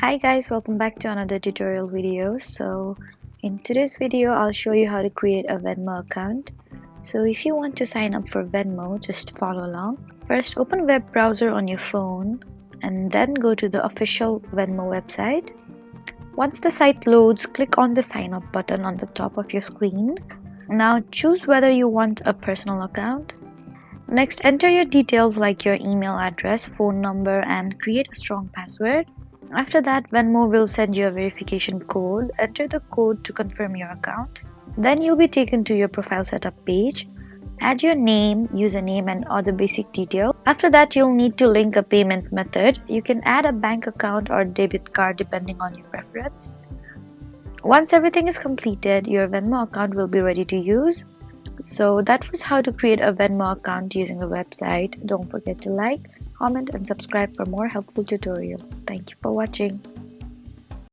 Hi guys, welcome back to another tutorial video. So in today's video, I'll show you how to create a Venmo account. So if you want to sign up for Venmo, just follow along. First, open web browser on your phone and then go to the official Venmo website. Once the site loads, click on the sign up button on the top of your screen. Now choose whether you want a personal account. Next, enter your details like your email address, phone number, and create a strong password. After that, Venmo will send you a verification code. Enter the code to confirm your account. Then you'll be taken to your profile setup page. Add your name, username, and other basic details. After that, you'll need to link a payment method. You can add a bank account or debit card depending on your preference. Once everything is completed, your Venmo account will be ready to use. So that was how to create a Venmo account using a website. Don't forget to like, comment, and subscribe for more helpful tutorials. Thank you for watching.